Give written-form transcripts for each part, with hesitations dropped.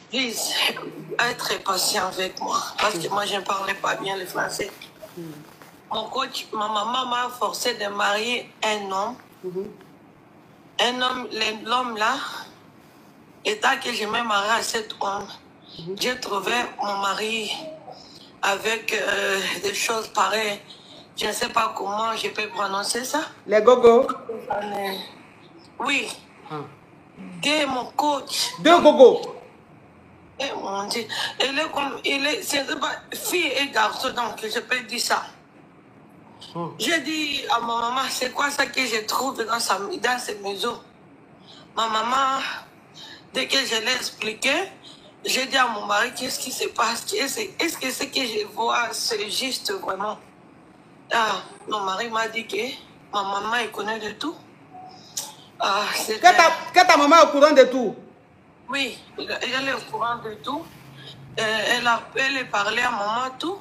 Please, être patient avec moi. Parce que moi, je ne parlais pas bien le français. Mon coach, ma maman m'a forcé de marier un homme. Un homme, l'homme là, et tant que je me marie à cet homme, j'ai trouvé mon mari avec des choses pareilles. Je ne sais pas comment je peux prononcer ça. Les gogos? Oui. Dès mon coach. Deux gogos? Eh mon Dieu. C'est pas fille et garçon, donc je peux dire ça. J'ai dit à ma maman, c'est quoi ça que je trouve dans cette maison? Ma maman, dès que je l'ai expliqué, j'ai dit à mon mari, qu'est-ce qui se passe? Est-ce que ce que je vois, c'est juste vraiment? Ah, mon mari m'a dit que ma maman, elle connaît de tout. Ah, que ta maman est au courant de tout? Oui, elle est au courant de tout. Elle est parlé à maman tout.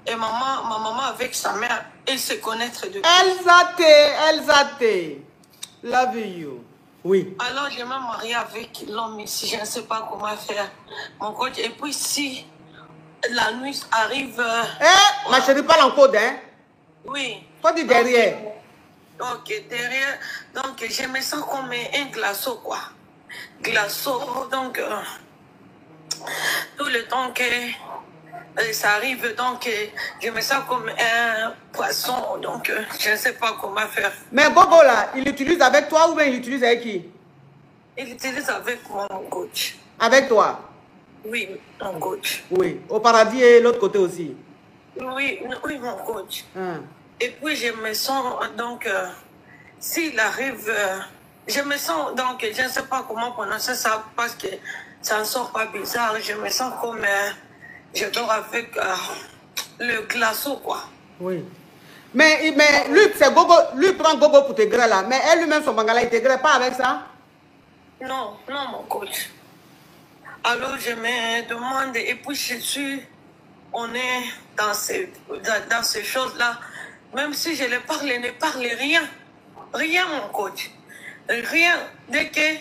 Et ma maman avec sa mère, elle se connaître de tout. Elzate, love you. Oui. Alors je me marie avec l'homme ici, je ne sais pas comment faire. Mon coach, et puis si la nuit arrive... Ma chérie, parle en code, hein? Oui. Pas du derrière. Ok, derrière. Donc je me sens comme un glaçon, quoi. Glaçon, donc... tout le temps que ça arrive, donc je me sens comme un poisson, donc je ne sais pas comment faire. Mais Gogo là, il l'utilise avec toi ou bien il l'utilise avec qui? Il utilise avec moi, mon coach. Avec toi? Oui, mon coach. Oui, au paradis et l'autre côté aussi? Oui, mon coach. Et puis je me sens, donc, s'il arrive, je me sens, donc, je ne sais pas comment prononcer ça parce que ça ne sort pas bizarre. Je me sens comme je dors avec le glaçon, quoi. Oui. Mais lui, c'est Gogo, lui prend Gogo pour te griller là. Mais elle lui-même, son bangala, il te grille pas avec ça? Non, non, mon coach. Alors je me demande, et puis on est dans ces choses-là. Même si je ne parle rien. Rien, mon coach. Rien. Dès que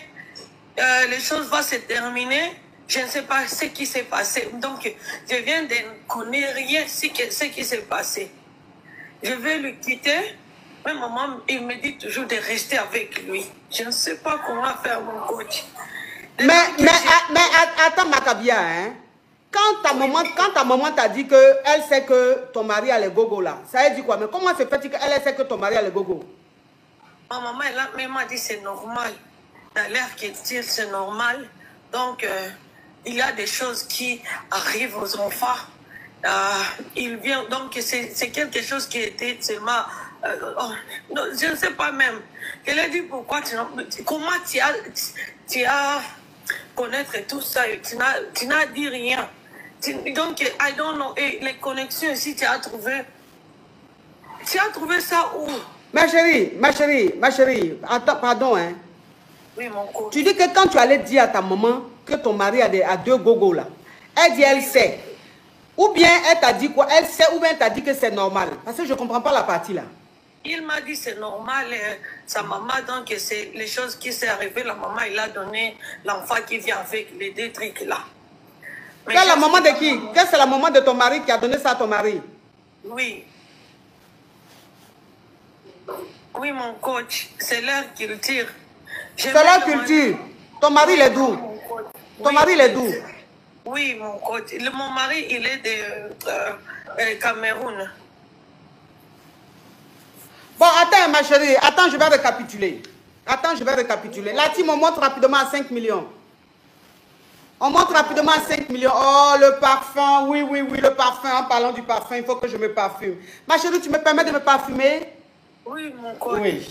les choses vont se terminer, je ne sais pas ce qui s'est passé. Donc, je viens de ne connaître rien ce qui s'est passé. Je vais le quitter, mais maman, il me dit toujours de rester avec lui. Je ne sais pas comment faire, mon coach. Mais attends, Macabia, hein? Quand ta maman t'a dit qu'elle sait que ton mari a les gogos là, ça veut dire quoi? Mais comment se fait-il qu'elle sait que ton mari a les gogos? Ma maman, elle m'a dit c'est normal. Dans l'air qu'elle dit, c'est normal. Donc, il y a des choses qui arrivent aux enfants. Il vient, donc c'est quelque chose qui était seulement... non, je ne sais pas même. Elle a dit pourquoi comment tu as connaître tout ça, tu n'as dit rien. Donc, I don't know. Et les connexions ici, tu as trouvé ça où? Ma chérie, attends, pardon, hein. Oui, mon coach. Tu dis que quand tu allais dire à ta maman que ton mari a deux gogos là, elle dit elle sait. Ou bien elle t'a dit quoi? Elle sait ou bien elle t'a dit que c'est normal? Parce que je ne comprends pas la partie là. Il m'a dit c'est normal, sa maman, donc c'est les choses qui s'est arrivées, la maman, il a donné l'enfant qui vient avec les deux trucs là. C'est la maman de qui? Qu'est-ce que c'est la maman de ton mari qui a donné ça à ton mari? Oui. Oui, mon coach, c'est leur culture. C'est leur culture. Ton mari, il est d'où? Ton mari, il est d'où? Oui, mon coach. Mon mari, il est de Cameroun. Bon, attends, ma chérie. Attends, je vais récapituler. Là, tu me montres rapidement à 5 millions. On monte rapidement à 5 millions. Oh, le parfum. Oui, le parfum. En parlant du parfum, il faut que je me parfume. Ma chérie, tu me permets de me parfumer? Oui, mon coach. Oui.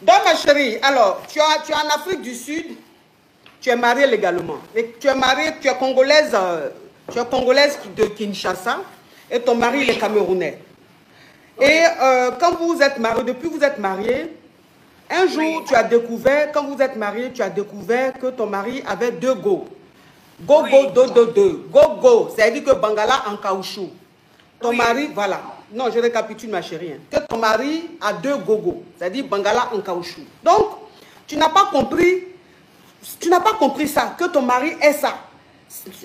Donc, ma chérie, alors, tu es en Afrique du Sud, tu es mariée légalement. Et tu es congolaise de Kinshasa, et ton mari, il est camerounais. Et quand vous êtes mariés, depuis que vous êtes mariés, un jour, tu as découvert, quand vous êtes mariés, tu as découvert que ton mari avait deux go. Gogo, Oui. do. Gogo, c'est-à-dire que Bangala en caoutchouc. Ton Oui. mari, voilà. Non, je récapitule ma chérie. Hein. Que ton mari a 2 gogo, c'est-à-dire Bangala en caoutchouc. Donc, tu n'as pas compris ça, que ton mari est ça.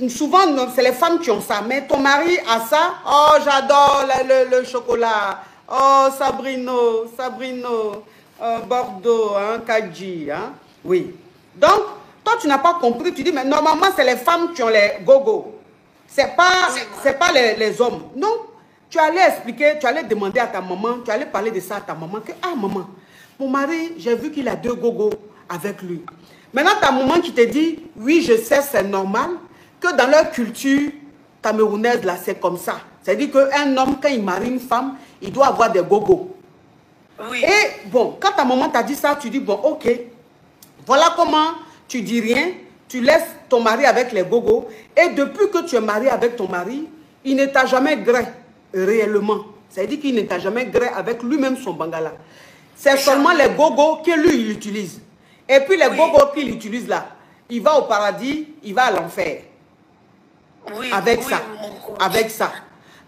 Souvent, c'est les femmes qui ont ça, mais ton mari a ça. Oh, j'adore le chocolat. Oh, Sabrino, Bordeaux, hein, Kadji, hein. Oui. Donc, toi, tu n'as pas compris. Tu dis, mais normalement, c'est les femmes qui ont les gogo. C'est pas les hommes. Non. Tu allais expliquer, tu allais demander à ta maman, tu allais parler de ça à ta maman, que, ah, maman, mon mari, j'ai vu qu'il a 2 gogo avec lui. Maintenant, ta maman qui te dit, oui, je sais, c'est normal, que dans leur culture camerounaise, là, c'est comme ça. C'est-à-dire qu'un homme, quand il marie une femme, il doit avoir des gogos. Oui. Et bon, quand ta maman t'a dit ça, tu dis, bon, ok, voilà comment tu dis rien, tu laisses ton mari avec les gogos, et depuis que tu es marié avec ton mari, il ne t'a jamais gré réellement. C'est-à-dire qu'il ne t'a jamais gré avec lui-même son bangala. C'est seulement les gogos que lui, il utilise. Et puis les gogos qu'il utilise là, il va au paradis, il va à l'enfer. Oui, Avec ça. Avec ça.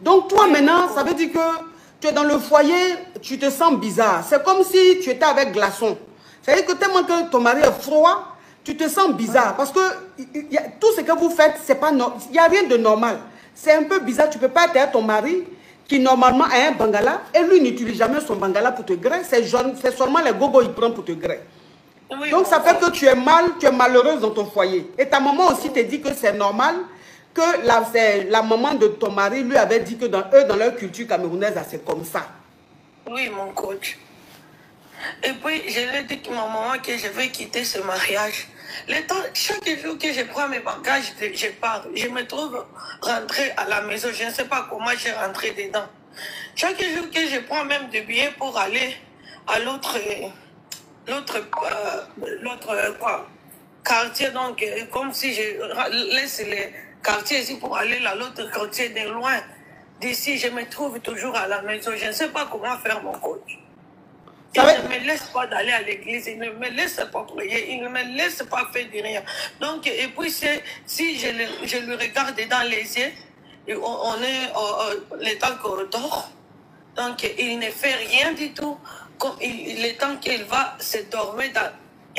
Donc toi maintenant, ça veut dire que tu es dans le foyer, tu te sens bizarre. C'est comme si tu étais avec glaçon. C'est-à-dire que tellement que ton mari est froid, tu te sens bizarre. Parce que tout ce que vous faites, c'est pas il n'y a rien de normal. C'est un peu bizarre. Tu ne peux pas être avec ton mari qui normalement a un bangala et lui n'utilise jamais son bangala pour te griller. C'est seulement les gogos il prend pour te griller. Oui, donc ça fait que tu es malheureuse dans ton foyer. Et ta maman aussi te dit que c'est normal, que la maman de ton mari lui avait dit que dans leur culture camerounaise, c'est comme ça. Oui, mon coach. Et puis, je lui ai dit à ma maman que je vais quitter ce mariage. Chaque jour que je prends mes bagages, je pars. Je me trouve rentrée à la maison. Je ne sais pas comment j'ai rentré dedans. Chaque jour que je prends même des billets pour aller à l'autre quartier, donc comme si je laisse les quartiers ici pour aller à l'autre quartier de loin. D'ici, je me trouve toujours à la maison. Je ne sais pas comment faire, mon coach. Il ne me laisse pas d'aller à l'église, il ne me laisse pas prier, il ne me laisse pas faire de rien. Donc, et puis, si je le regarde dans les yeux, on est le temps qu'on dort, donc il ne fait rien du tout. Comme le temps qu'il va se dormir dans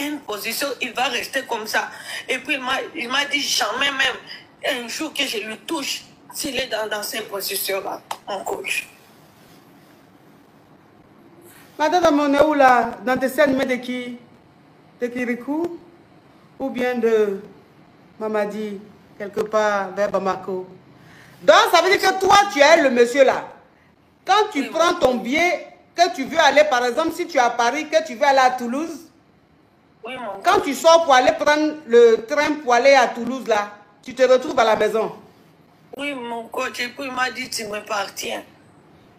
une position, il va rester comme ça. Et puis, il m'a dit jamais même un jour que je le touche, s'il est dans cette position-là, mon coach. Madame, on est où là? Dans tes scènes, mais de qui? De Kirikou? Ou bien de Mamadi, quelque part vers Bamako? Donc, ça veut dire que toi, tu es le monsieur là. Quand tu prends ton billet, que tu veux aller, par exemple, si tu es à Paris, que tu veux aller à Toulouse, oui, quand tu sors pour aller prendre le train pour aller à Toulouse là, tu te retrouves à la maison. Oui, mon coach, et puis il m'a dit, tu m'appartiens.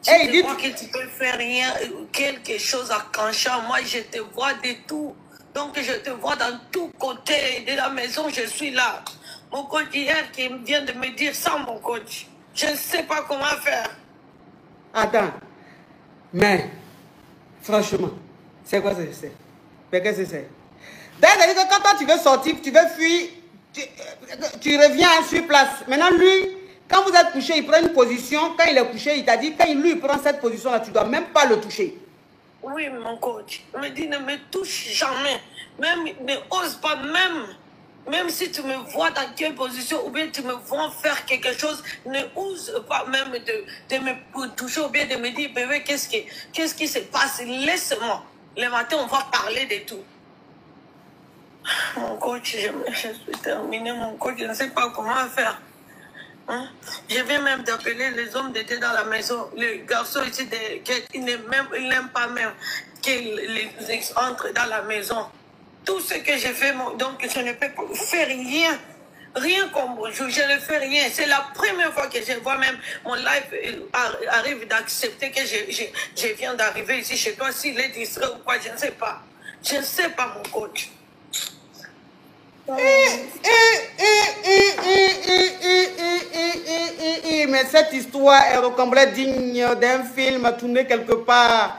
Hey, tu vois que tu peux faire rien, quelque chose à Canchan. Moi, je te vois de tout. Donc, je te vois dans tous côtés de la maison, je suis là. Mon coach hier qui vient de me dire ça, mon coach. Je ne sais pas comment faire. Attends. Mais, franchement, c'est quoi ça? Mais qu'est-ce que c'est? C'est-à-dire que quand toi, tu veux sortir, tu veux fuir, tu reviens sur place. Maintenant, lui, quand vous êtes couché, il prend une position. Quand il est couché, il t'a dit, quand lui, il prend cette position-là, tu ne dois même pas le toucher. Oui, mon coach. Il me dit, ne me touche jamais. Même, ne ose pas, même si tu me vois dans quelle position, ou bien tu me vois faire quelque chose, ne ose pas même de me toucher, ou bien de me dire, bébé, qu'est-ce qui se passe? Laisse-moi. Le matin, on va parler de tout. Mon coach, je suis terminé, mon coach, je ne sais pas comment faire. Hein? Je viens même d'appeler les hommes d'été dans la maison. Les garçons ici, ils n'aiment pas même qu'ils entrent dans la maison. Tout ce que j'ai fait, donc je ne peux pas faire rien. Rien comme bonjour, je ne fais rien. C'est la première fois que je vois même mon live arrive d'accepter que je viens d'arriver ici chez toi. S'il est distrait ou quoi, je ne sais pas. Je ne sais pas, mon coach. Mais cette histoire est complètement digne d'un film tourné quelque part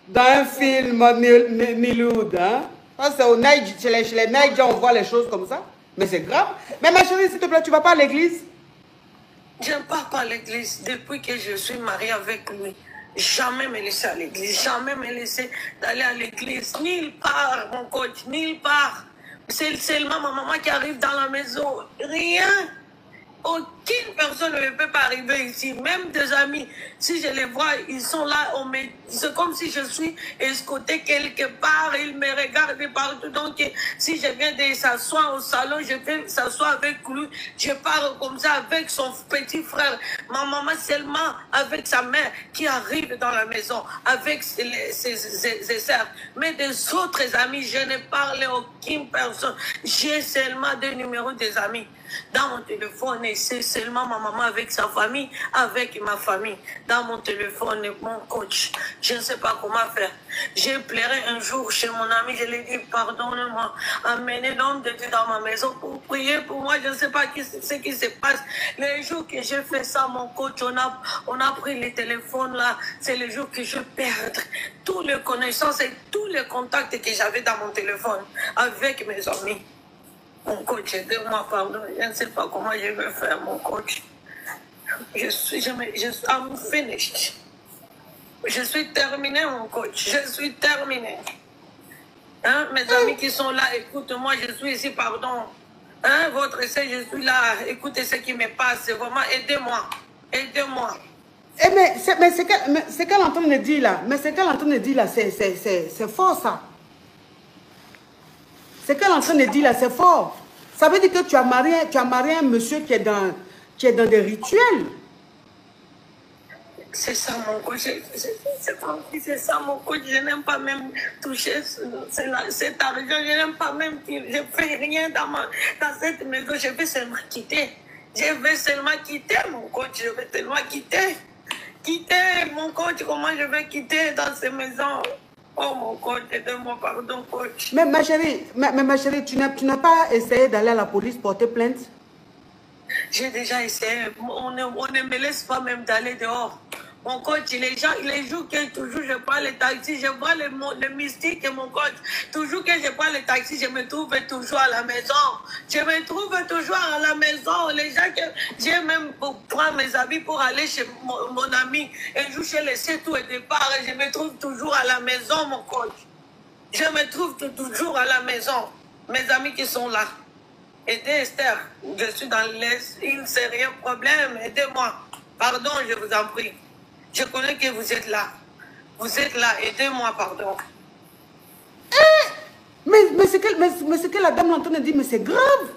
dans un film Nollywood. Hein? C'est au Niger, chez les Niger, on voit les choses comme ça. Mais c'est grave. Mais ma chérie, s'il te plaît, tu vas pas à l'église? Je ne pars pas à l'église depuis que je suis mariée avec lui. Jamais me laisser à l'église, jamais me laisser d'aller à l'église, nulle part, mon coach, nulle part. C'est seulement ma maman qui arrive dans la maison, rien. Aucune personne ne peut pas arriver ici, même des amis. Si je les vois, ils sont là, c'est comme si je suis escortée quelque part, ils me regardent partout. Donc, si je viens de s'asseoir au salon, je vais s'asseoir avec lui, je parle comme ça avec son petit frère. Ma maman seulement avec sa mère qui arrive dans la maison, avec ses sœurs. Mais des autres amis, je ne parle à aucune personne. J'ai seulement des numéros des amis dans mon téléphone, et c'est seulement ma maman avec sa famille, avec ma famille. Dans mon téléphone, mon coach, je ne sais pas comment faire. J'ai pleuré un jour chez mon ami, je lui ai dit, pardonne-moi, amenez l'homme de Dieu dans ma maison pour prier pour moi, je ne sais pas ce qui se passe. Les jours que j'ai fait ça, mon coach, on a pris les téléphones là, c'est les jours que je perds toutes les connaissances et tous les contacts que j'avais dans mon téléphone avec mes amis. Mon coach, aidez-moi, pardon. Je ne sais pas comment je vais faire, mon coach. I'm finished. Je suis terminé, mon coach. Je suis terminé. Hein, mes amis qui sont là, écoute-moi, je suis ici, pardon. Hein, votre essai, je suis là. Écoutez ce qui me passe. Vraiment, aidez-moi. Aidez-moi. Eh, mais c'est qu'elle est en train de dire là. Mais c'est qu'elle est en train de dire là, c'est fort ça. C'est qu'elle est en train de dire là, c'est fort. Ça veut dire que tu as marié un monsieur qui est dans des rituels. C'est ça mon coach, c'est ça mon coach, je n'aime pas même toucher cet argent, je n'aime pas même, je ne fais rien dans cette maison, je vais seulement quitter. Je vais seulement quitter mon coach, je vais seulement quitter. Quitter mon coach, comment je vais quitter dans ces maisons? Oh mon coach, aide-moi, pardon coach. Mais ma chérie, tu n'as pas essayé d'aller à la police porter plainte? J'ai déjà essayé, on ne me laisse pas même d'aller dehors. Mon coach, les jours que toujours je prends le taxi, je vois le mystique et mon coach. Toujours que je prends le taxi, je me trouve toujours à la maison. Je me trouve toujours à la maison. Les gens que j'ai même pour prendre mes habits pour aller chez mon ami. Un jour, j'ai laissé tout et départ et je me trouve toujours à la maison, mon coach. Je me trouve toujours à la maison. Mes amis qui sont là. Aidez Esther. Je suis dans l'Est. Il ne sait rien problème. Aidez-moi. Pardon, je vous en prie. Je connais que vous êtes là. Vous êtes là. Aidez-moi, pardon. Mais ce que la dame est en train de dire, mais c'est grave.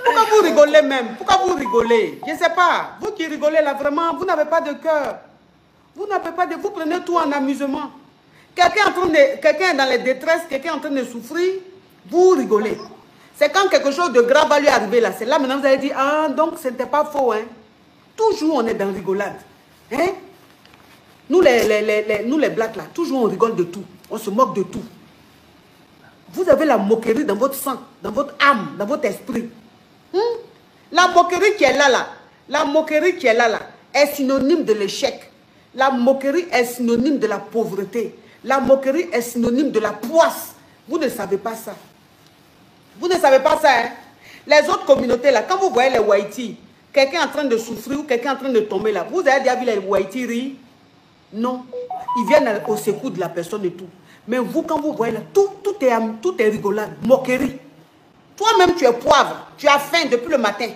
Pourquoi vous rigolez même? Pourquoi vous rigolez? Je ne sais pas. Vous qui rigolez là, vraiment, vous n'avez pas de cœur. Vous n'avez pas de... Vous prenez tout en amusement. Quelqu'un est dans les détresses, quelqu'un est en train de souffrir, vous rigolez. C'est quand quelque chose de grave va lui arriver là. C'est là maintenant vous allez dire, ah donc ce n'était pas faux. Hein. Toujours on est dans rigolade. Hein? Nous les blacks là, toujours on rigole de tout. On se moque de tout. Vous avez la moquerie dans votre sang, dans votre âme, dans votre esprit. La moquerie qui est là, la moquerie qui est là, est synonyme de l'échec. La moquerie est synonyme de la pauvreté. La moquerie est synonyme de la poisse. Vous ne savez pas ça. Vous ne savez pas ça, hein? Les autres communautés là, quand vous voyez les Waïtis, quelqu'un en train de souffrir ou quelqu'un en train de tomber là, vous avez déjà vu les Waïtis rire? Non. Ils viennent au secours de la personne et tout. Mais vous, quand vous voyez là, tout est rigolade, moquerie. Toi-même, tu es poivre, tu as faim depuis le matin.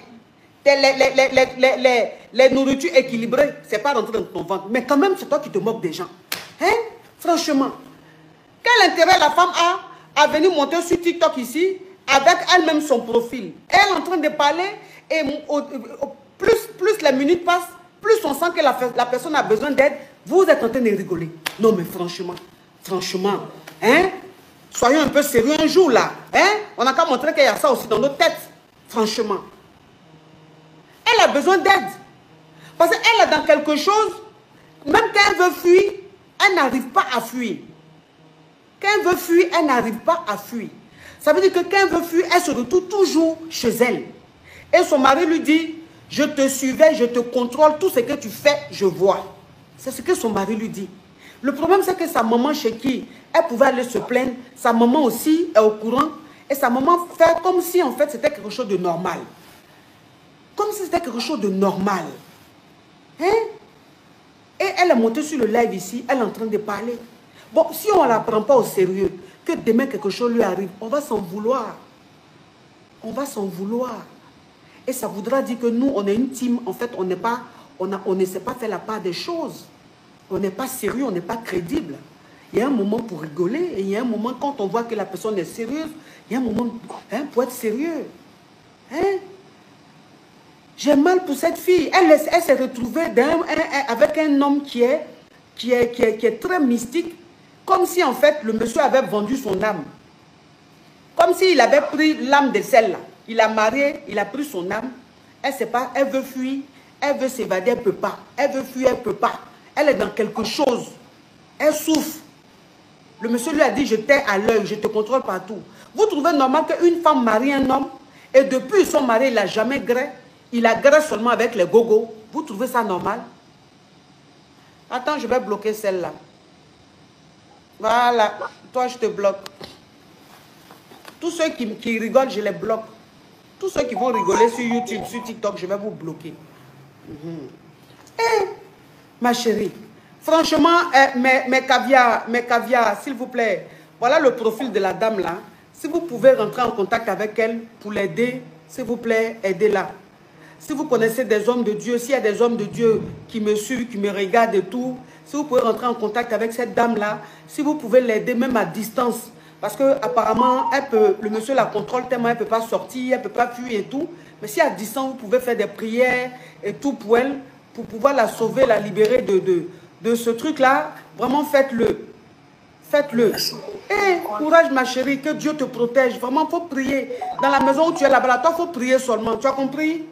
Les nourritures équilibrées, c'est pas rentré dans ton ventre. Mais quand même, c'est toi qui te moques des gens. Hein? Franchement. Quel intérêt la femme a à venir monter sur TikTok ici, avec elle-même son profil? Elle est en train de parler et plus les minutes passent, plus on sent que la personne a besoin d'aide. Vous êtes en train de rigoler. Non mais franchement, hein? Soyons un peu sérieux un jour là. Hein? On n'a qu'à montrer qu'il y a ça aussi dans nos têtes. Franchement. Elle a besoin d'aide. Parce qu'elle est dans quelque chose, même quand elle veut fuir, elle n'arrive pas à fuir. Quand elle veut fuir, elle n'arrive pas à fuir. Ça veut dire que quand elle veut fuir, elle se retrouve toujours chez elle. Et son mari lui dit, je te surveille, je te contrôle, tout ce que tu fais, je vois. C'est ce que son mari lui dit. Le problème, c'est que sa maman chez qui elle pouvait aller se plaindre, sa maman aussi est au courant Et sa maman fait comme si en fait c'était quelque chose de normal. Comme si c'était quelque chose de normal. Hein? Et elle est montée sur le live ici, elle est en train de parler. Bon, si on ne la prend pas au sérieux, que demain quelque chose lui arrive, on va s'en vouloir. On va s'en vouloir. Et ça voudra dire que nous, on est une team, en fait, on ne sait pas faire la part des choses. On n'est pas sérieux, on n'est pas crédible. Il y a un moment pour rigoler, et il y a un moment quand on voit que la personne est sérieuse, il y a un moment pour être sérieux. Hein? J'ai mal pour cette fille. Elle s'est retrouvée avec un homme qui est très mystique, comme si en fait le monsieur avait vendu son âme. Comme s'il avait pris l'âme de celle-là. Il a marié, il a pris son âme. Elle ne sait pas, elle veut fuir, elle veut s'évader, elle ne peut pas. Elle veut fuir, elle ne peut pas. Elle est dans quelque chose. Elle souffre. Le monsieur lui a dit, je t'ai à l'œil, je te contrôle partout. Vous trouvez normal qu'une femme marie un homme et depuis son mari, il n'a jamais gré. Il a gré seulement avec les gogos. Vous trouvez ça normal? Attends, je vais bloquer celle-là. Voilà. Toi, je te bloque. Tous ceux qui rigolent, je les bloque. Tous ceux qui vont rigoler sur YouTube, sur TikTok, je vais vous bloquer. Eh, ma chérie, franchement, mes caviars, s'il vous plaît, voilà le profil de la dame là. Si vous pouvez rentrer en contact avec elle pour l'aider, s'il vous plaît, aidez-la. Si vous connaissez des hommes de Dieu, s'il y a des hommes de Dieu qui me suivent, qui me regardent et tout, si vous pouvez rentrer en contact avec cette dame-là, si vous pouvez l'aider même à distance, parce qu'apparemment, le monsieur la contrôle tellement, elle ne peut pas sortir, elle ne peut pas fuir et tout. Mais si à distance, vous pouvez faire des prières et tout pour elle, pour pouvoir la sauver, la libérer de ce truc-là, vraiment faites-le. Faites-le. Et courage ma chérie, que Dieu te protège. Vraiment, il faut prier. Dans la maison où tu es là-bas, toi, il faut prier seulement. Tu as compris?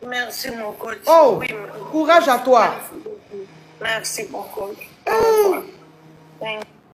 Merci mon coach. Oh, oui, courage à toi. Merci mon coach. Thank you.